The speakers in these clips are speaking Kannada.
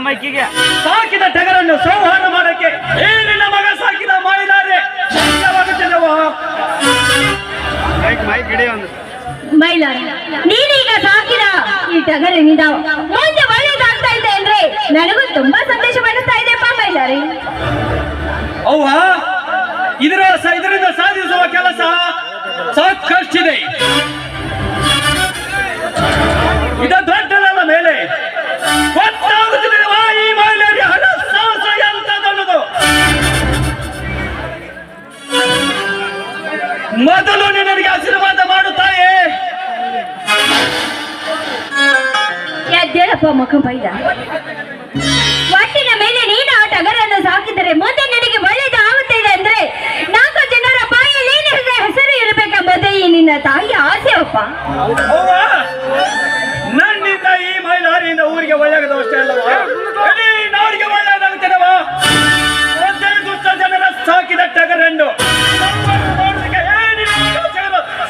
ಮೈಕಿಗೆ ಸಾಕಿದ ಟಗರನ್ನು ಸಂಹಾರ ಮಾಡಕ್ಕೆ ಏನಿನ ಮಗ ಸಾಕಿದ ಮಾಡಿದ್ದಾರೆ ಮೈಲಾರ ನೀನೀಗ ಸಾಕಿದ ಈ ಟಗರಿನಿಂದ ಮುಂದೆ ಒಳ್ಳೇದಾಗ್ತಾ ಇದೆ ಅಂದ್ರೆ ನನಗೂ ತುಂಬಾ ಸಂದೇಶ ಮಾಡುತ್ತಾ ಇದೆಯಪ್ಪ ಮೈಲಾರಿ. ಅವ್ವ ಇದರಿಂದ ಸಾಧಿಸುವ ಕೆಲಸ ಸಾಕಷ್ಟಿದೆ. ಇದ ದೊಡ್ಡದಲ್ಲ ಮೇಲೆ ಗೊತ್ತಾಗುತ್ತಿರುವ ಈ ಮಹಿಳೆಯರಿಗೆ ಹಣ ಸಾಹಸ ಎಂತದನ್ನೋದು. ಮೊದಲು ನಿನಗೆ ಆಶೀರ್ವಾದ ಮಾಡುತ್ತಾಯೇ. ಎದ್ದೇಳಪ್ಪ ಮುಖ ಬೈದ. ಒಟ್ಟಿನ ಮೇಲೆ ನೀನು ಆ ಟಗರನ್ನು ಸಾಕಿದರೆ ಮುಂದೆ ನಿನಗೆ ಒಳ್ಳೇದು ಆಗುತ್ತಿದೆ ಅಂದ್ರೆ 4 ಜನರ ಬಾಯಲ್ಲಿ ನಿನಗೆ ಹೆಸರು ಇರಬೇಕೆಂಬುದೇ ಈ ನಿನ್ನ ತಾಯಿಯ ಆಸೆಯಪ್ಪ. ನನ್ನಿಂದ ಈ ಮಹಿಳೆಯರಿಂದ ಊರಿಗೆ ಒಳ್ಳೆಯದಷ್ಟೇ ಅಲ್ಲವಾ, ಇಡೀ ನಾಡಿಗೆ ಒಳ್ಳೆಯದಾಗುತ್ತೇನವಾ. ದುಷ್ಟ ಜನರ ಸಾಕಿದ ಟಗರನ್ನು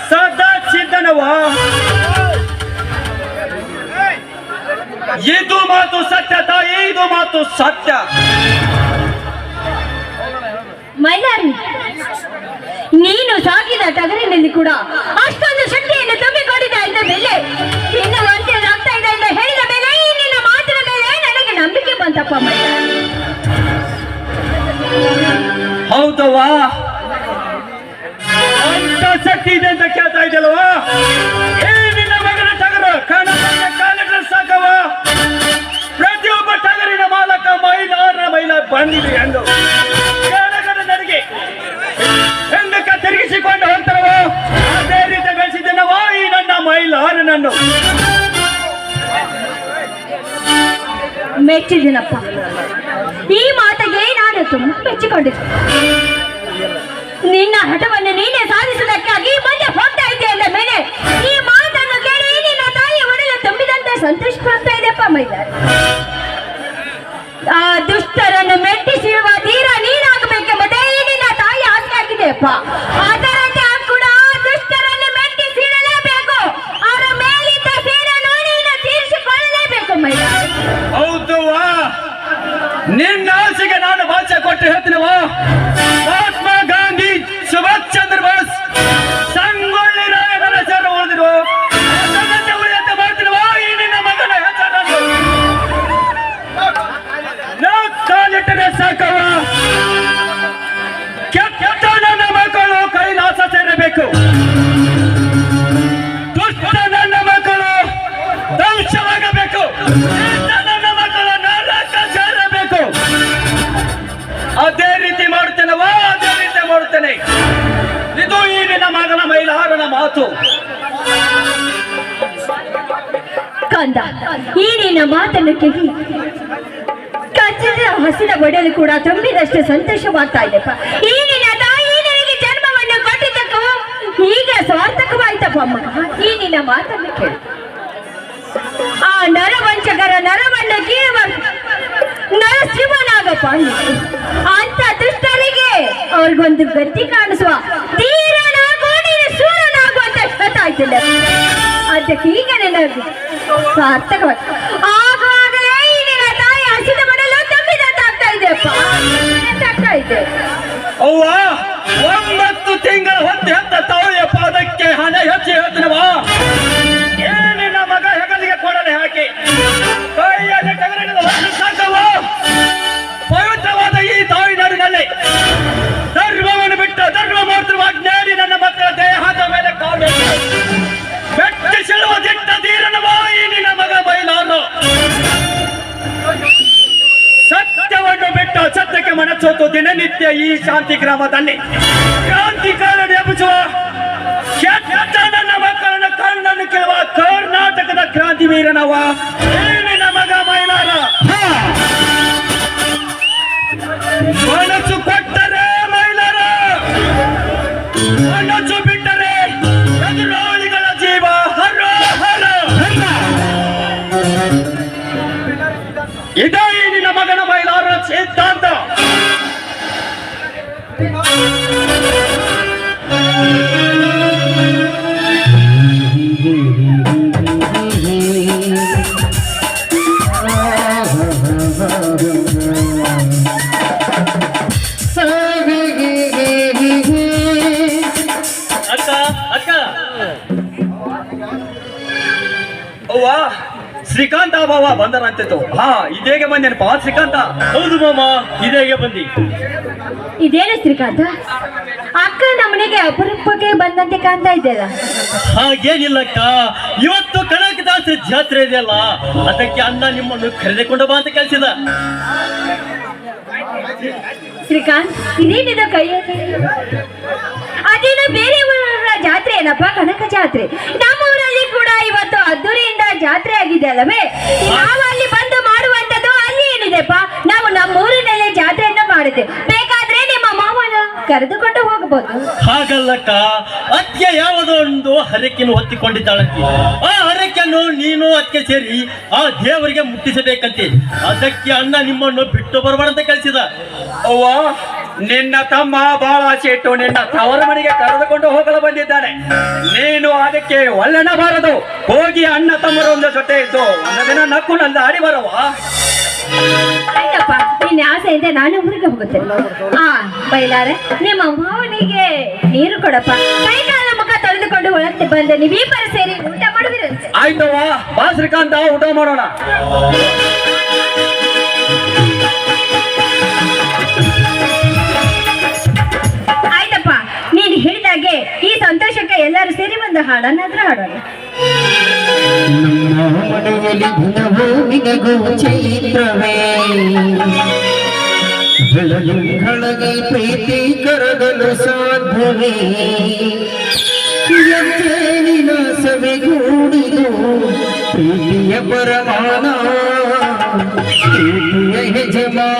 ಸದಾ ಸಿದ್ಧನವಾ. ಇದು ಮಾತು ಸತ್ಯ ತಾಯಿ, ಇದು ಮಾತು ಸತ್ಯ. ಮೈಲಾರಿ ನೀನು ಸಾಕಿದ ಟಗರಿನಲ್ಲಿ ಕೂಡ ಅಷ್ಟೊಂದು ಶಕ್ತಿಯನ್ನು ತುಂಬಿಕೊಂಡಿದ್ದ ಇದ್ದ ಮೇಲೆ ಇನ್ನು ಒಳ್ಳೆಯದಾಗ್ತಾ ಇದೆ ಅಂತ ಹೇಳಿದ ಮೇಲೆ ಈ ನಿನ್ನ ಮಾತಿನ ಮೇಲೆ ನನಗೆ ನಂಬಿಕೆ ಬಂತಪ್ಪ ಮೈಲಾರಿ. ಹೌದವಾ, ಅಂತ ಶಕ್ತಿ ಇದೆ ಅಂತ ಕೇಳ್ತಾ ಇದ್ದಲ್ವಾ. ನಿನ್ನ ಮಗನ ಟಗರು ಕಾಲಿಟ್ರೆ ಸಾಕವ. ಪ್ರತಿಯೊಬ್ಬ ಟಗರಿನ ಮಾಲಕ ಮೈಲಾರ ಬಂದಿದೆ ಎಂದು ನನಗೆ ಹೆಂಗಕ್ಕ ತಿರುಗಿಸಿಕೊಂಡು ಹೋಗ್ತಾರವ. ಅದೇ ರೀತಿ ಬೆಳೆಸಿದ್ದೇನವಾ ಈ ನನ್ನ ಮೈಲಾರನನ್ನು. ಮೆಚ್ಚಿದ್ದೀನಪ್ಪ, ಈ ಮಾತಿಗೆ ನಾನು ತುಂಬಾ ಮೆಚ್ಚಿಕೊಂಡಿದ್ದೆ. ನಿನ್ನ ಹಠವನ್ನು ನೀನೇ ಸಾಧಿಸುವುದಕ್ಕಾಗಿ ಮುಂದೆ ಹೋಗ್ತಾ ಇದ್ದೆ ಅಂದ ಮೇಲೆ ಈ ಮಾತನ್ನು ಕೇಳಿ ನಿನ್ನ ತಾಯಿಯ ಒಡಲು ತುಂಬಿದಂತೆ ಸಂತೋಷ ಆಗ್ತಾ ಇದೆಯಪ್ಪ ಮೈಲಾರಿ. ಆ ದುಷ್ಟರನ್ನು ಮೆಟ್ಟಿಸಿರುವ ತೀರ ನೀನಾಗಬೇಕೆಂಬುದೇ ಈ ನಿನ್ನ ತಾಯಿ ಆಸೆ ಆಗಿದೆಯಪ್ಪ. ಅದರಂತೆ ಕೂಡ ದುಷ್ಟರನ್ನು ಮೆಟ್ಟಿಸಿಡಲೇಬೇಕು, ಅವರ ಮೇಲಿದ್ದ ಸೇಡನ್ನು ನೀನು ತೀರಿಸಿಕೊಳ್ಳಲೇಬೇಕು ಮೈಲಾರಿ. ಹೌದವಾ, ನಿನ್ನ ಆಸೆಗೆ ನಾನು ಭಾಷೆ ಕೊಟ್ಟು ಹೇಳ್ತೀನವಾ. ಮಹಾತ್ಮ ಗಾಂಧಿ, ಸುಭಾಷ್ ಚಂದ್ರ ಬೋಸ್, ಸಂಗೊಳ್ಳಿ ರಾಯಣ್ಣನ ಹೆಸರು ಉಳಿದಿರುವ ಉಳಿಯಂತೆ ಮಾಡ್ತೀನವಾ ಈ ನಿನ್ನ ಮಗನ ಹೆಸರನ್ನು. ಕಾಲಿಟ್ಟರೆ ಸಾಕವ. ಕೆಟ್ಟ ನನ್ನ ಮಕ್ಕಳು ಕೈಲಾಸ ಸೇರಬೇಕು, ದುಷ್ಟ ನನ್ನ ಮಕ್ಕಳು ಧ್ವಂಸವಾಗಬೇಕು, ನನ್ನ ಮಕ್ಕಳು ನರಕ ಸೇರಬೇಕು. ಅದೇ ರೀತಿ ಮಾಡುತ್ತೇನವಾ, ಅದೇ ರೀತಿ ಮಾಡುತ್ತೇನೆ. ಇದು ಈ ನಿನ್ನ ಮಗನ ಮೈಲಾರನ ಮಾತು. ಕಂದ, ಈ ನಿನ್ನ ಮಾತನ್ನು ಕೇಳಿ ಕಚ್ಚಿದ ಹಸಿದ ಒಡೆಯಲು ಕೂಡ ತುಂಬಿದಷ್ಟು ಸಂತೋಷವಾಗ್ತಾ ಇದೆಪ್ಪ. ಈ ನಿನ್ನ ತಾಯಿ ನಿನಗೆ ಜನ್ಮವನ್ನು ಕೊಟ್ಟಿದ್ದಕ್ಕೂ ಈಗ ಸಾರ್ಥಕವಾಯ್ತಪ್ಪ ಮಗ. ಈ ನಿನ್ನ ಮಾತನ್ನು ಕೇಳಿ ಆ ನರವಂಚಕರ ನರವನ್ನು ಕೀಳುವ ನರಸಿಂಹನಾಗಪ್ಪ. ಅಂತ ದುಷ್ಟರಿಗೆ ಅವ್ರಿಗೊಂದು ಗತಿ ಕಾಣಿಸುವ ಧೀರನಾಗೋ ನೀನು ಸೂರನಾಗುವಂತ ಗೊತ್ತಾಯ್ತಿಲ್ಲ. ಅದಕ್ಕೆ ಈಗ ನನಗೆ ಸಾರ್ಥಕವಾಯ್ತು. ಆಗಾಗಲೇ ಈ ನಿನ್ನ ತಾಯಿ ಹಸಿದ ಮಾಡಲು ತುಂಬಿದಂತಾಗ್ತಾ ಇದೆಯಪ್ಪ, ಆಗ್ತಾ ಇದೆ. ಅವ್ವ 9 ತಿಂಗಳ ಹೊತ್ತು ಹೆತ್ತ ತಾಯಿಯ ಪಾದಕ್ಕೆ ಹಣ ಹೆಚ್ಚಿ ಹೇಳ್ತೀನವಾ. ಏನಿನ ಮಗ ಹೆಗಲಿಗೆ ಕೊಡಲೆ ಹಾಕಿ ಕೈಯಲ್ಲಿ ಟಗರಿನ ಹೊತ್ತು ಸಾಕವ. ಪವಿತ್ರವಾದ ಈ ತಾಯಿ ನಾಡಿನಲ್ಲಿ ಧರ್ಮವನ್ನು ಬಿಟ್ಟು ಧರ್ಮ ಮಾತೃ ಜ್ಞಾನಿ ನನ್ನ ಮಕ್ಕಳ ದೇಹದ ಮೇಲೆ ಕಾಲು ಬೆಟ್ಟಿಸಿಳುವ ದಿಟ್ಟ ಧೀರನವಾ ಈ ನಿನ್ನ ಮಗ ಮೈಲಾರನು. ಸತ್ಯವನ್ನು ಬಿಟ್ಟು ಸತ್ಯಕ್ಕೆ ಮನಸ್ಸೋತು ದಿನನಿತ್ಯ ಈ ಶಾಂತಿ ಗ್ರಾಮದಲ್ಲಿ ಕ್ರಾಂತಿಕಾರನ ಎಬ್ಬಿಸುವ ಕೆಟ್ಟ ನನ್ನ ಮಕ್ಕಳನ್ನ ಕಣ್ಣನ್ನು ಕೇಳುವ ಕರ್ನಾಟಕದ ಕ್ರಾಂತಿ ವೀರನವ ನಿನ್ನ ಮಗ ಮೈಲಾರ. ಮನಸ್ಸು ಕೊಟ್ಟರೆ ಮೈಲಾರ, ಮನಸ್ಸು ಬಿಟ್ಟರೆ ಎದುರಾಳಿಗಳ ಜೀವ ಹರ ಹರ. ಇದೇ ನಿನ್ನ ಮಗನ ಮೈಲಾರ ಸಿದ್ಧಾಂತ. ಬಾವ ಬಂದರಂತಿತ್ತು. ಇದೇಗೆ ಬಂದೇನಪ್ಪ ಶ್ರೀಕಾಂತ? ಹೌದು ಮಾಮ, ಇದೇಗೆ ಬಂದಿ. ಇದೇನು ಶ್ರೀಕಾಂತ, ಅಕ್ಕ ನಮ್ಮನೆಗೆ ಅಪರೂಪಕ್ಕೆ ಬಂದಂತೆ ಕಾಣ್ತಾ ಇದೆಯಲ್ಲ? ಹಾಗೇನಿಲ್ಲಕ್ಕ, ಇವತ್ತು ಕನಕದಾಸ ಜಾತ್ರೆ ಇದೆಯಲ್ಲ, ಅದಕ್ಕೆ ಅಣ್ಣ ನಿಮ್ಮನ್ನು ಕರೆದುಕೊಂಡು ಬಾ ಅಂತ ಕಳಿಸಿದ. ಶ್ರೀಕಾಂತ್, ಇದೇನಿದು ಕೈಯಲ್ಲಿ? ಅದೇನು ಬೇರೆ ಊರ ಜಾತ್ರೆ ಏನಪ್ಪ? ಕನಕ ಜಾತ್ರೆ. ನಮ್ಮ ಊರಲ್ಲಿ ಕೂಡ ಇವತ್ತು ಅದ್ದೂರಿಯಿಂದ ಜಾತ್ರೆ ಆಗಿದೆ ಅಲ್ಲವೇ? ನಾವು ಅಲ್ಲಿ ಬಂದು ಮಾಡುವಂತದ್ದು ಅಲ್ಲಿ ಏನಿದೆಪ್ಪ? ನಾವು ನಮ್ಮ ಊರಿನಲ್ಲೇ ಜಾತ್ರೆಯನ್ನ ಮಾಡಿದ್ದೆ. ಬೇಕಾದ್ರೆ ನಿಮ್ಮ ಮಾವನ ಕರೆದುಕೊಂಡು ಹೋಗಬಹುದು. ಹಾಗಲ್ಲಕ್ಕ, ಅಕ್ಕೆ ಯಾವುದೋ ಒಂದು ಹರಕೆಯನ್ನು ಹೊತ್ತಿಕೊಂಡಿದ್ದಾಳಂತೆ. ಆ ಹರಕೆಯನ್ನು ನೀನು ಅದಕ್ಕೆ ಸೇರಿ ಆ ದೇವರಿಗೆ ಮುಟ್ಟಿಸಬೇಕಂತೆ. ಅದಕ್ಕೆ ಅಣ್ಣ ನಿಮ್ಮನ್ನು ಬಿಟ್ಟು ಬರಬಾರಂತ ಕಳಿಸಿದ. ಅವ್ವ, ನಿನ್ನ ತಮ್ಮ ಬಹಳ ಆಸೆ ಇಟ್ಟು ನಿನ್ನ ತವರ ಮನೆಗೆ ಕರೆದುಕೊಂಡು ಹೋಗಲು ಬಂದಿದ್ದಾನೆ. ನೀನು ಅದಕ್ಕೆ ಒಳ್ಳೆನಬಾರದು. ಹೋಗಿ ಅಣ್ಣ ತಮ್ಮರು ಒಂದು ಜೊತೆ ಇದ್ದು ಒಂದು ದಿನ ನಕ್ಕು ನಂದ ಆಡಿ ಬರವ. ಆಯ್ತಪ್ಪ, ನಿನ್ನ ಆಸೆಯಿಂದ ನಾನು ಊರಿಗೆ ಹೋಗುತ್ತೇನೆ. ಬೈಲಾರೆ, ನಿಮ್ಮ ಮಾವನಿಗೆ ನೀರು ಕೊಡಪ್ಪ. ಕೈಕಾಲ ಮುಖ ತೊಳೆದುಕೊಂಡು ಒಳಕ್ಕೆ ಬಂದು ನೀವೀಬ್ಬರು ಸೇರಿ ಊಟ ಮಾಡುವಿರಂತೆ. ಆಯ್ತವ್ವ, ಬಾ ಶ್ರೀಕಾಂತ, ಊಟ ಮಾಡೋಣ. ಆಯ್ತಪ್ಪ, ನೀನು ಹೇಳಿದಾಗೆ ಈ ಸಂತೋಷಕ್ಕೆ ಎಲ್ಲರೂ ಸೇರಿ ಒಂದು ಹಾಡನ್ನಾದ್ರೂ ಹಾಡೋಣ. ನಮ್ಮ ಮನೆಯಲ್ಲಿ ದಿನವೂ ನಿನಗೂ ಚೈತ್ರವೇ, ಬೆಳದಿಂಗಳಿಗೆ ಪ್ರೀತಿ ಕರಗಲು ಸಾಧ್ಯವೇ? ಎಂತೇನಿನ ಸವೆಗೂಡಿದು ಪ್ರೀತಿಯ ಪರಮಾನ, ಪ್ರೀತಿಯ ಯಜಮಾನ.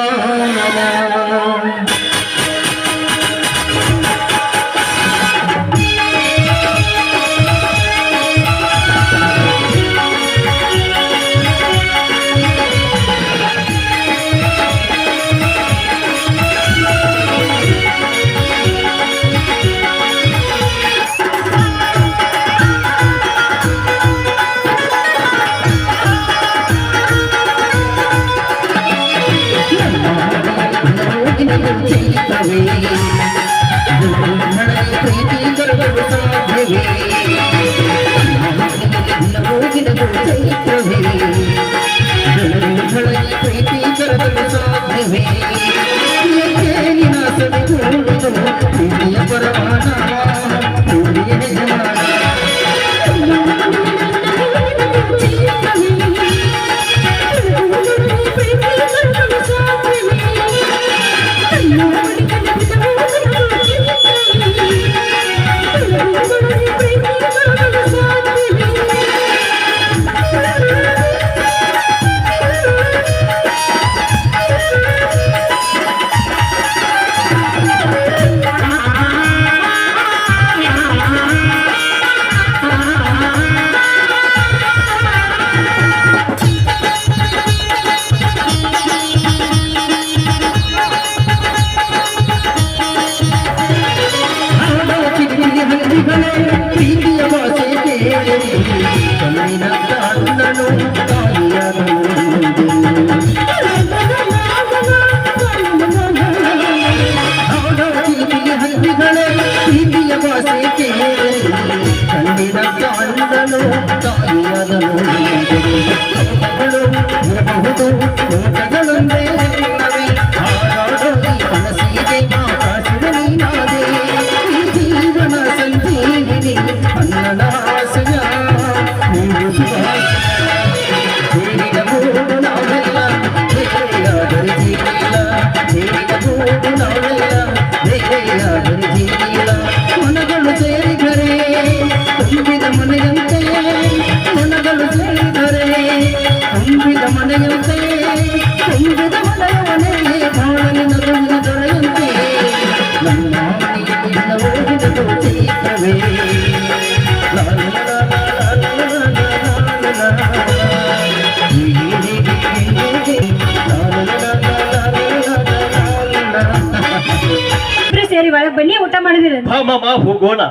ಸೇರಿ ಒಳಗೆ ಬನ್ನಿ, ಊಟ ಮಾಡಿದಿರ. ಬಾ ಮಾಮ, ಹೋಗೋಣ.